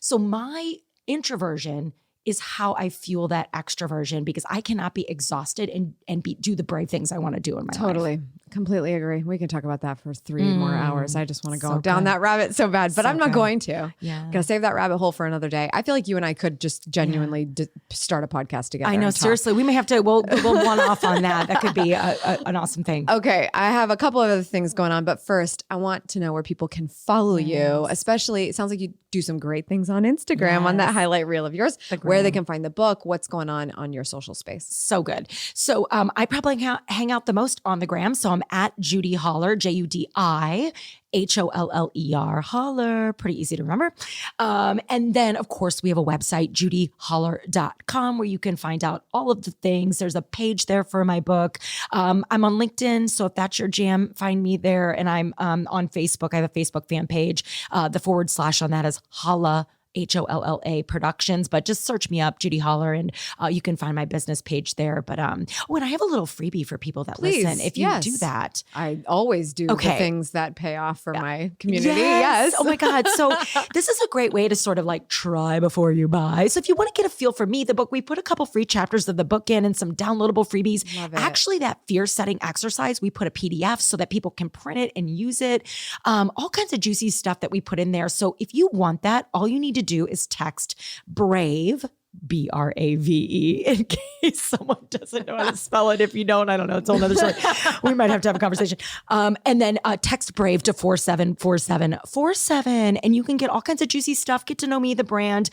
So my introversion is how I fuel that extroversion, because I cannot be exhausted and do the brave things I want to do in my life. Totally. Completely agree. We can talk about that for 3 more hours. I just want to go So down good. that rabbit so bad, but So I'm not good. going to. Yeah. Gonna save that rabbit hole for another day. I feel like you and I could just genuinely start a podcast together. I know. and talk. Seriously, we may have to. We'll one off on that. That could be an awesome thing. Okay, I have a couple of other things going on, but first, I want to know where people can follow you. Especially, it sounds like you do some great things on Instagram on that Yes. highlight reel of yours. The Where they gram. can find the book, what's going on your social space. So good. So I probably hang out the most on the gram. So I'm at Judi Holler, JudiHoller, Holler. Pretty easy to remember. And then, of course, we have a website, judiholler.com, where you can find out all of the things. There's a page there for my book. I'm on LinkedIn. So if that's your jam, find me there. And I'm on Facebook. I have a Facebook fan page. The / on that is Holla. Holla Productions, but just search me up, Judi Holler, and you can find my business page there. But and I have a little freebie for people that listen. If you do that, I always do the things that pay off for my community. Yes. Oh my God. So this is a great way to sort of like try before you buy. So if you want to get a feel for me, the book, we put a couple free chapters of the book in and some downloadable freebies. Love it. Actually, that fear setting exercise, we put a PDF so that people can print it and use it. All kinds of juicy stuff that we put in there. So if you want that, all you need to do is text BRAVE, BRAVE, in case someone doesn't know how to spell it. If you don't, I don't know. It's a whole nother story. We might have to have a conversation. And then text BRAVE to 474747. And you can get all kinds of juicy stuff. Get to know me, the brand.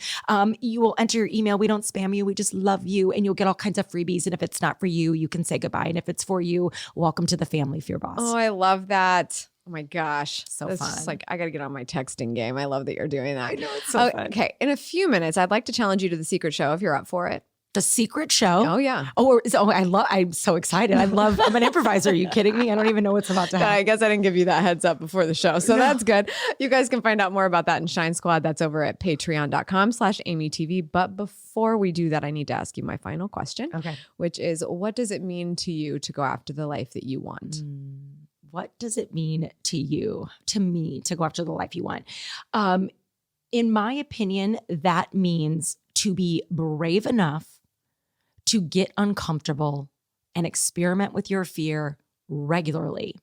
You will enter your email. We don't spam you. We just love you. And you'll get all kinds of freebies. And if it's not for you, you can say goodbye. And if it's for you, welcome to the family, Fear Boss. Oh, I love that. Oh my gosh. So It's fun. just like, I got to get on my texting game. I love that you're doing that. I know, it's so fun. Okay. In a few minutes, I'd like to challenge you to the secret show if you're up for it. The secret show. Oh, yeah. I'm so excited. I'm an improviser. Are you kidding me? I don't even know what's about to happen. I guess I didn't give you that heads up before the show. So that's good. You guys can find out more about that in Shine Squad. That's over at patreon.com/AMYTV. But before we do that, I need to ask you my final question. Okay. Which is, what does it mean to you to go after the life that you want? What does it mean to you, to me, to go after the life you want? In my opinion, that means to be brave enough to get uncomfortable and experiment with your fear regularly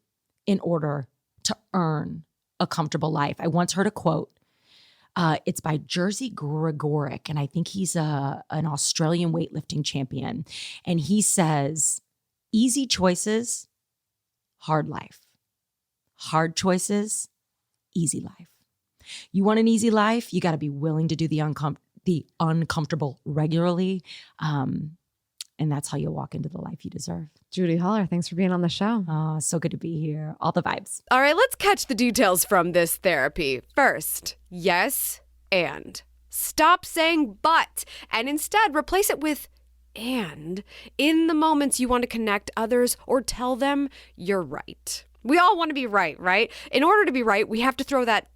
in order to earn a comfortable life. I once heard a quote. It's by Jerzy Gregoric, and I think he's an Australian weightlifting champion. And he says, easy choices, hard life. Hard choices, easy life. You want an easy life? You got to be willing to do the uncomfortable regularly. And that's how you'll walk into the life you deserve. Judi Holler, thanks for being on the show. Oh, so good to be here. All the vibes. All right, let's catch the details from this therapy. First, yes, and. Stop saying but, and instead replace it with and in the moments you want to connect others or tell them you're right. We all want to be right, right? In order to be right, we have to throw that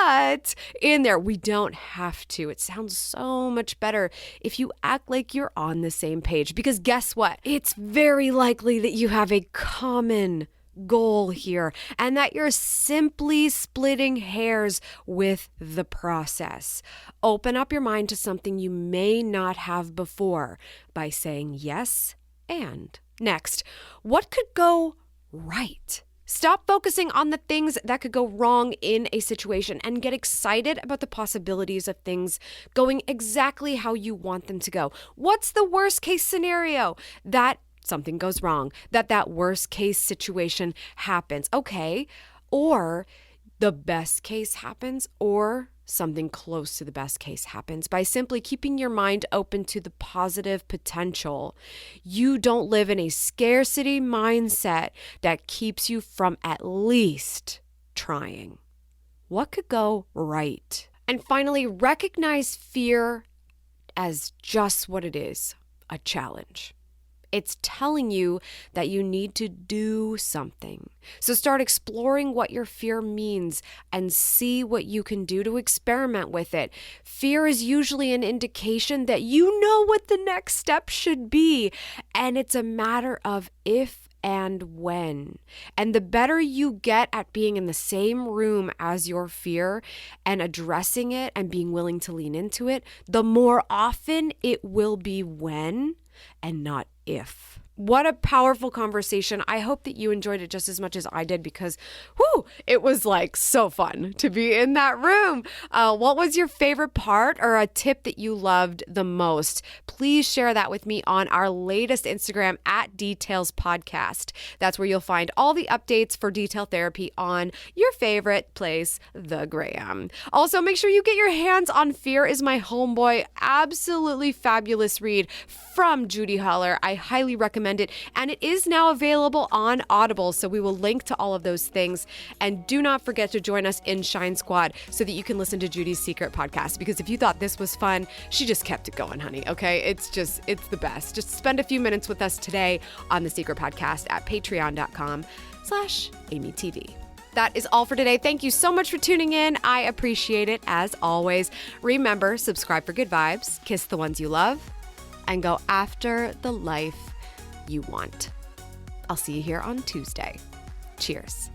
but in there. We don't have to. It sounds so much better if you act like you're on the same page, because guess what? It's very likely that you have a common goal here and that you're simply splitting hairs with the process. Open up your mind to something you may not have before by saying yes and. Next, what could go right? Stop focusing on the things that could go wrong in a situation and get excited about the possibilities of things going exactly how you want them to go. What's the worst case scenario? That something goes wrong, that worst case situation happens. Okay. Or the best case happens, or something close to the best case happens. By simply keeping your mind open to the positive potential, you don't live in a scarcity mindset that keeps you from at least trying. What could go right? And finally, recognize fear as just what it is, a challenge. It's telling you that you need to do something. So start exploring what your fear means and see what you can do to experiment with it. Fear is usually an indication that you know what the next step should be, and it's a matter of if and when. And the better you get at being in the same room as your fear and addressing it and being willing to lean into it, the more often it will be when and not if. What a powerful conversation. I hope that you enjoyed it just as much as I did because, it was like so fun to be in that room. What was your favorite part or a tip that you loved the most? Please share that with me on our latest Instagram at Details Podcast. That's where you'll find all the updates for detail therapy on your favorite place, the Gram. Also, make sure you get your hands on Fear is My Homeboy. Absolutely fabulous read from Judi Holler. I highly recommend it, and it is now available on Audible, so we will link to all of those things. And do not forget to join us in Shine Squad so that you can listen to Judi's secret podcast, because if you thought this was fun, she just kept it going, honey, okay? It's the best. Just spend a few minutes with us today on the secret podcast at patreon.com/AMYTV. That is all for today. Thank you so much for tuning in. I appreciate it as always. Remember, subscribe for good vibes, kiss the ones you love, and go after the life you want. I'll see you here on Tuesday. Cheers.